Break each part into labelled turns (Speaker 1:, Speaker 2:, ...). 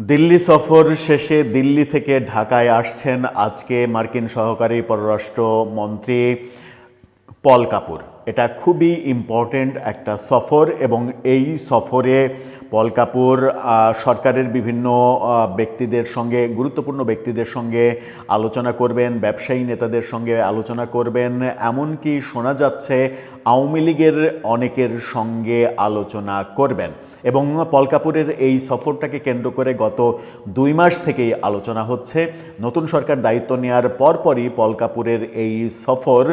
Speaker 1: দিল্লি সফর শেষে দিল্লি থেকে ঢাকায় আসছেন আজকে মার্কিন সহকারী পররাষ্ট্রমন্ত্রী পল কাপুর। এটা খুবই ইম্পর্টেন্ট একটা সফর এবং এই সফরে পল কাপুর সরকারের বিভিন্ন ব্যক্তিদের সঙ্গে, গুরুত্বপূর্ণ ব্যক্তিদের সঙ্গে আলোচনা করবেন, ব্যবসায়ী নেতাদের সঙ্গে আলোচনা করবেন, এমনকি শোনা যাচ্ছে আওয়ামী লীগের অনেকের সঙ্গে আলোচনা করবেন। এবং পল কাপুরের এই সফরটাকে কেন্দ্র করে গত 2 মাস থেকেই আলোচনা হচ্ছে। নতুন সরকার দায়িত্ব নেওয়ার পরপরই পল কাপুরের এই সফর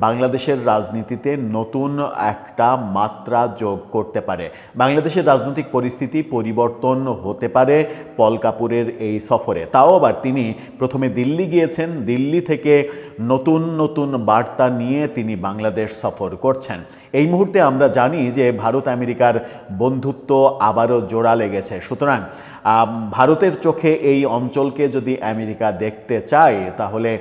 Speaker 1: বাংলাদেশের রাজনীতিতে নতুন একটা মাত্রা যোগ করতে পারে। বাংলাদেশের রাজনৈতিক পরিস্থিতি পরিবর্তন হতে পারে পল কাপুরের এই সফরে। তাও আবার তিনি প্রথমে দিল্লি গিয়েছেন, দিল্লি থেকে নতুন নতুন বার্তা নিয়ে তিনি বাংলাদেশ সফর করছেন। এই মুহূর্তে আমরা জানি যে ভারত আমেরিকার বন্ধুত্ব আবারও জোড়া লেগেছে। সুতরাং ভারতের চোখে এই অঞ্চলকে যদি আমেরিকা দেখতে চায়, তাহলে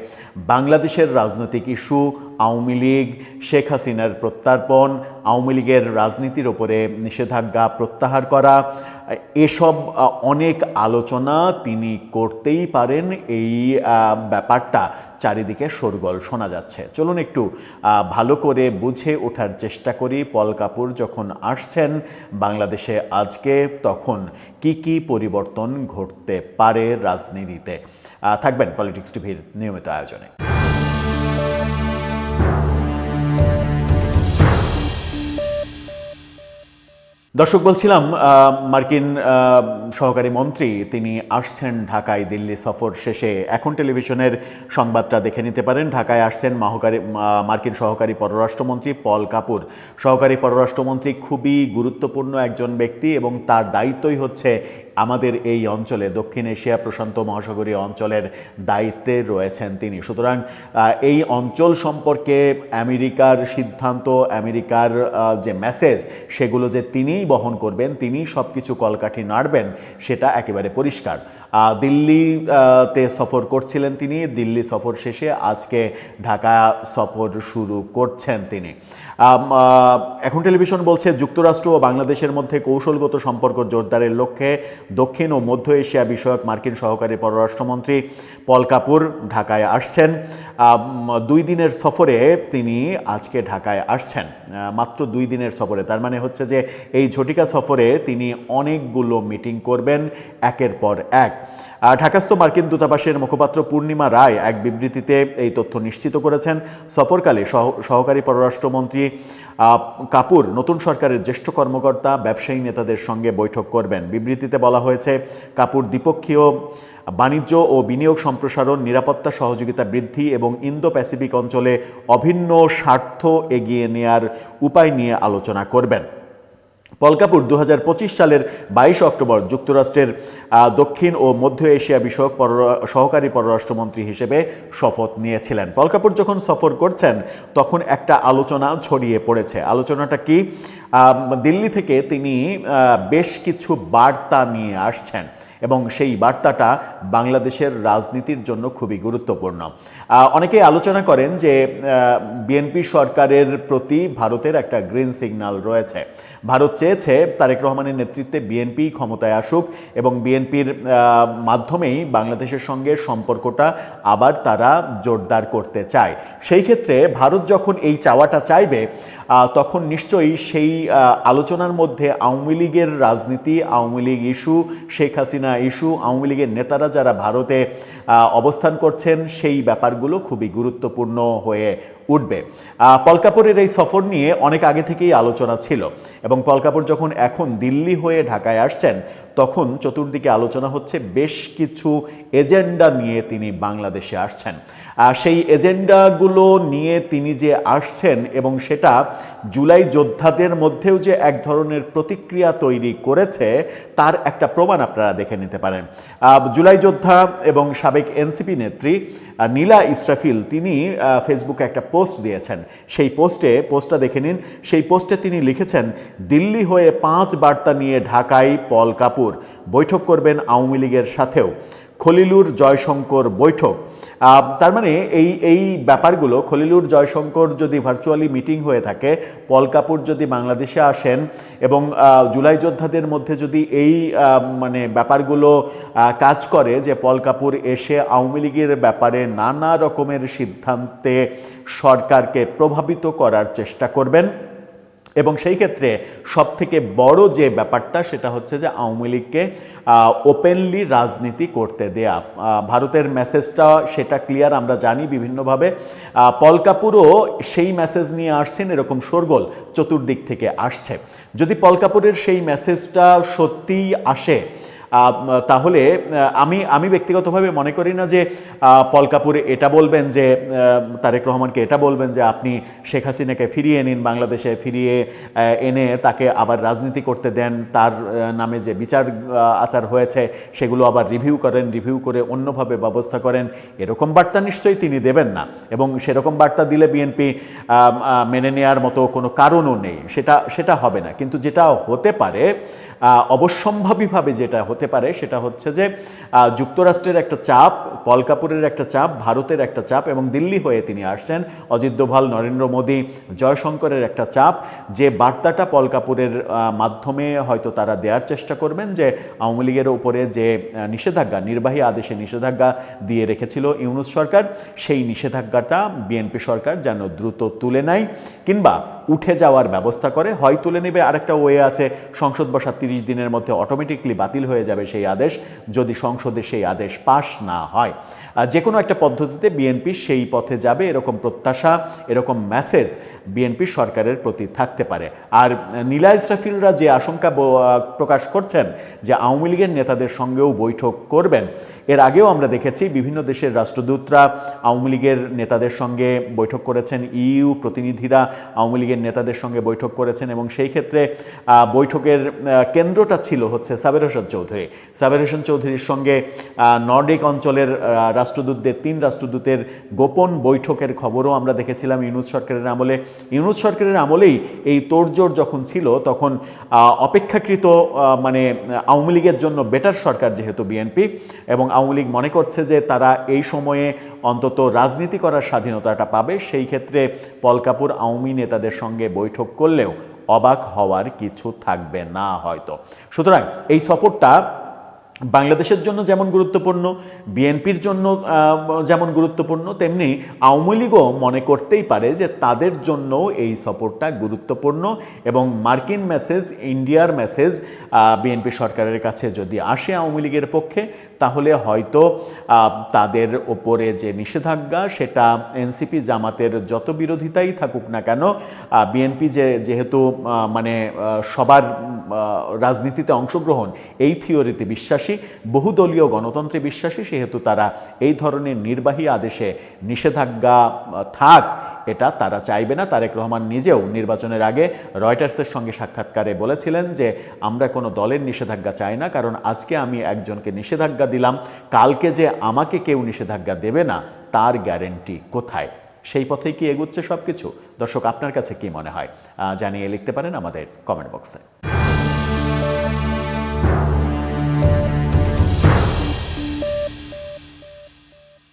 Speaker 1: বাংলাদেশের রাজনৈতিক ইস্যু, আওয়ামী লীগ, শেখ হাসিনার প্রত্যর্পণ, আওয়ামী লীগের রাজনীতির ওপরে নিষেধাজ্ঞা প্রত্যাহার করা, এসব অনেক আলোচনা তিনি করতেই পারেন। এই ব্যাপারটা চারিদিকে শোরগোল শোনা যাচ্ছে। চলুন একটু ভালো করে বুঝে ওঠার চেষ্টা করি পল কাপুর যখন আসছেন বাংলাদেশে আজকে, তখন কি কি পরিবর্তন ঘটতে পারে রাজনীতিতে। থাকবেন পলিটিক্স টিভির নিয়মিত আয়োজনে। দর্শক, বলছিলাম মার্কিন সহকারী মন্ত্রী তিনি আসছেন ঢাকায় দিল্লি সফর শেষে। এখন টেলিভিশনের সংবাদটা দেখে নিতে পারেন। ঢাকায় আসছেন মার্কিন সহকারী পররাষ্ট্রমন্ত্রী পল কাপুর। সহকারী পররাষ্ট্রমন্ত্রী খুবই গুরুত্বপূর্ণ একজন ব্যক্তি এবং তার দায়িত্বই হচ্ছে আমাদের এই অঞ্চলে, দক্ষিণ এশিয়া প্রশান্ত মহাসাগরীয় অঞ্চলের দায়িত্বে রয়েছেন তিনি। সুতরাং এই অঞ্চল সম্পর্কে আমেরিকার সিদ্ধান্ত, আমেরিকার যে মেসেজ, সেগুলো যে তিনিই বহন করবেন, তিনি সব কিছু কলকাঠি নাড়বেন, সেটা একেবারে পরিষ্কার। দিল্লিতে সফর করছিলেন তিনি, দিল্লি সফর শেষে আজকে ঢাকা সফর শুরু করছেন তিনি। এখন টেলিভিশন বলছে যুক্তরাষ্ট্র ও বাংলাদেশের মধ্যে কৌশলগত সম্পর্ক জোরদারের লক্ষ্যে দক্ষিণ ও মধ্য এশিয়া বিষয়ক মার্কিন সহকারী পররাষ্ট্রমন্ত্রী পল কাপুর ঢাকায় আসছেন। 2 দিনের সফরে তিনি আজকে ঢাকায় আসছেন, মাত্র 2 দিনের সফরে। তার মানে হচ্ছে যে এই ঝটিকা সফরে তিনি অনেকগুলো মিটিং করবেন একের পর এক। ঢাকাস্থ মার্কিন দূতাবাসের মুখপাত্র পূর্ণিমা রায় এক বিবৃতিতে এই তথ্য নিশ্চিত করেছেন। সফরকালে সহকারী পররাষ্ট্রমন্ত্রী কাপুর নতুন সরকারের জ্যেষ্ঠ কর্মকর্তা, ব্যবসায়ী নেতাদের সঙ্গে বৈঠক করবেন। বিবৃতিতে বলা হয়েছে, কাপুর দ্বিপক্ষীয় বাণিজ্য ও বিনিয়োগ সম্প্রসারণ, নিরাপত্তা সহযোগিতা বৃদ্ধি এবং ইন্দো প্যাসিফিক অঞ্চলে অভিন্ন স্বার্থ এগিয়ে নেয়ার উপায় নিয়ে আলোচনা করবেন। পল কাপুর 2025 সালের 22 অক্টোবর যুক্তরাষ্ট্রের দক্ষিণ ও মধ্য এশিয়া বিষয়ক সহকারী পররাষ্ট্রমন্ত্রী হিসেবে শপথ নিয়েছিলেন। পল কাপুর যখন সফর করছেন তখন একটা আলোচনা ছড়িয়ে পড়েছে। আলোচনাটা কি? দিল্লি থেকে তিনি বেশ কিছু বার্তা নিয়ে আসছেন এবং সেই বার্তাটা বাংলাদেশের রাজনীতির জন্য খুবই গুরুত্বপূর্ণ। অনেকেই আলোচনা করেন যে বিএনপি সরকারের প্রতি ভারতের একটা গ্রিন সিগন্যাল রয়েছে। ভারত চেয়েছে তারেক রহমানের নেতৃত্বে বিএনপি ক্ষমতায় আসুক এবং বিএনপির মাধ্যমেই বাংলাদেশের সঙ্গে সম্পর্কটা আবার তারা জোরদার করতে চায়। সেই ক্ষেত্রে ভারত যখন এই চাওয়াটা চাইবে, তখন নিশ্চয়ই সেই আলোচনার মধ্যে আওয়ামী লীগের রাজনীতি, আওয়ামী লীগ ইস্যু, শেখ হাসিনা ইস্যু, আওয়ামী লীগের নেতারা যারা ভারতে অবস্থান করছেন, সেই ব্যাপারগুলো খুবই গুরুত্বপূর্ণ হয়ে উঠবে। পল কাপুরের এই সফর নিয়ে অনেক আগে থেকেই আলোচনা ছিল এবং পল কাপুর যখন এখন দিল্লি হয়ে ঢাকায় আসছেন, তখন চতুর্দিকে আলোচনা হচ্ছে বেশ কিছু এজেন্ডা নিয়ে তিনি বাংলাদেশে আসছেন। সেই এজেন্ডাগুলো নিয়ে তিনি যে আসছেন এবং সেটা জুলাই যোদ্ধাদের মধ্যেও যে এক ধরনের প্রতিক্রিয়া তৈরি করেছে, তার একটা প্রমাণ আপনারা দেখে নিতে পারেন। জুলাই যোদ্ধা এবং সাবেক এনসিপি নেত্রী নীলা ইসরাফিল তিনি ফেসবুকে একটা পোস্ট দিয়েছেন। সেই পোস্টটা দেখে নিন। সেই পোস্টে তিনি লিখেছেন, দিল্লি হয়ে 5 বার্তা নিয়ে ঢাকায় পল কাপুর, বৈঠক করবেন আওয়ামী লীগের সাথেও, খলিলুর জয়শঙ্কর বৈঠক। তার মানে এই ব্যাপারগুলো, খলিলুর জয়শঙ্কর যদি ভার্চুয়ালি মিটিং হয়ে থাকে, পল কাপুর যদি বাংলাদেশে আসেন এবং জুলাই যোদ্ধাদের মধ্যে যদি এই মানে ব্যাপারগুলো কাজ করে যে পল কাপুর এসে আওয়ামী লীগের ব্যাপারে নানা রকমের সিদ্ধান্তে সরকারকে প্রভাবিত করার চেষ্টা করবেন, এবং সেই ক্ষেত্রে সবথেকে বড় যে ব্যাপারটা সেটা হচ্ছে যে আওয়ামী লীগকে ওপেনলি রাজনীতি করতে দেয়া। ভারতের মেসেজটা সেটা ক্লিয়ার, আমরা জানি বিভিন্নভাবে। পল কাপুরও সেই মেসেজ নিয়ে আসছেন, এরকম শোরগোল চতুর্দিক থেকে আসছে। যদি পল কাপুরের সেই মেসেজটা সত্যিই আসে, তাহলে আমি ব্যক্তিগতভাবে মনে করি না যে পল কাপুর এটা বলবেন যে তারেক রহমানকে এটা বলবেন যে আপনি শেখ হাসিনাকে ফিরিয়ে নিন, বাংলাদেশে ফিরিয়ে এনে তাকে আবার রাজনীতি করতে দেন, তার নামে যে বিচার আচার হয়েছে সেগুলো আবার রিভিউ করেন, রিভিউ করে অন্যভাবে ব্যবস্থা করেন, এরকম বার্তা নিশ্চয়ই তিনি দেবেন না। এবং সেরকম বার্তা দিলে বিএনপি মেনে নেওয়ার মতো কোনো কারণও নেই, সেটা হবে না। কিন্তু যেটা হতে পারে, অবশ্যম্ভাবীভাবে যেটা হতে পারে সেটা হচ্ছে যে যুক্তরাষ্ট্রের একটা চাপ, পল কাপুরের একটা চাপ, ভারতের একটা চাপ, এবং দিল্লি হয়ে তিনি আসছেন, অজিত দোভাল, নরেন্দ্র মোদী, জয়শঙ্করের একটা চাপ, যে বার্তাটা পল কাপুরের মাধ্যমে হয়তো তারা দেওয়ার চেষ্টা করবেন যে আওয়ামী লীগের উপরে যে নিষেধাজ্ঞা, নির্বাহী আদেশে নিষেধাজ্ঞা দিয়ে রেখেছিল ইউনূস সরকার, সেই নিষেধাজ্ঞাটা বিএনপি সরকার যেন দ্রুত তুলে নেয় কিংবা উঠে যাওয়ার ব্যবস্থা করে। হয় তুলে নেবে, আরেকটা ওয়ে আছে, সংসদ বসা 30 দিনের মধ্যে অটোমেটিকলি বাতিল হয়ে যাবে সেই আদেশ, যদি সংসদে সেই আদেশ পাশ না হয়। যে কোনো একটা পদ্ধতিতে বিএনপি সেই পথে যাবে, এরকম প্রত্যাশা, এরকম মেসেজ বিএনপি সরকারের প্রতি থাকতে পারে। আর নীলা ইসরাফিলরা যে আশঙ্কা প্রকাশ করছেন যে আওয়ামী লীগের নেতাদের সঙ্গেও বৈঠক করবেন, এর আগেও আমরা দেখেছি বিভিন্ন দেশের রাষ্ট্রদূতরা আওয়ামী লীগের নেতাদের সঙ্গে বৈঠক করেছেন, ইইউ প্রতিনিধিরা আওয়ামী লীগের নেতাদের সঙ্গে বৈঠক করেছেন, এবং সেই ক্ষেত্রে বৈঠকের কেন্দ্রটা ছিল হচ্ছে সাবের হোসেন চৌধুরী। সাবের হোসেন চৌধুরীর সঙ্গে নর্ডিক অঞ্চলের রাষ্ট্রদূতদের, 3 রাষ্ট্রদূতের গোপন বৈঠকের খবরও আমরা দেখেছিলাম ইউনূস সরকারের আমলে। ইউনূস সরকারের আমলেই এই তোড়জোড় যখন ছিল, তখন অপেক্ষাকৃত মানে আওয়ামী লীগের জন্য বেটার সরকার যেহেতু বিএনপি, এবং আওয়ামী লীগ মনে করছে যে তারা এই সময়ে অন্তত রাজনীতি করার স্বাধীনতাটা পাবে, সেই ক্ষেত্রে পল কাপুর আওয়ামী নেতাদের সঙ্গে বৈঠক করলেও অবাক হওয়ার কিছু থাকবে না হয়তো। সুতরাং এই সফরটা বাংলাদেশের জন্য যেমন গুরুত্বপূর্ণ, বিএনপির জন্য যেমন গুরুত্বপূর্ণ, তেমনি আওয়ামী লীগও মনে করতেই পারে যে তাদের জন্য এই সফরটা গুরুত্বপূর্ণ, এবং মার্কিন মেসেজ, ইন্ডিয়ার মেসেজ বিএনপি সরকারের কাছে যদি আসে আওয়ামী লীগের পক্ষে, তাহলে হয়তো তাদের ওপরে যে নিষেধাজ্ঞা সেটা এনসিপি জামাতের যত বিরোধিতাই থাকুক না কেন, বিএনপি যেহেতু মানে সবার রাজনীতিতে অংশগ্রহণ এই থিওরিতে বিশ্বাসী, বহুদলীয় গণতন্ত্রে বিশ্বাসী, সেহেতু তারা এই ধরনের নির্বাহী আদেশে নিষেধাজ্ঞা থাক এটা তারা চাইবে না। তারেক রহমান নিজেও নির্বাচনের আগে রয়টার্সের সঙ্গে সাক্ষাৎকারে বলেছিলেন যে আমরা কোনো দলের নিষেধাজ্ঞা চাই না, কারণ আজকে আমি একজনকে নিষেধাজ্ঞা দিলাম, কালকে যে আমাকে কেউ নিষেধাজ্ঞা দেবে না তার গ্যারেন্টি কোথায়? সেই পথেই কি এগুচ্ছে সব কিছু? দর্শক, আপনার কাছে কি মনে হয় জানিয়ে লিখতে পারেন আমাদের কমেন্ট বক্সে।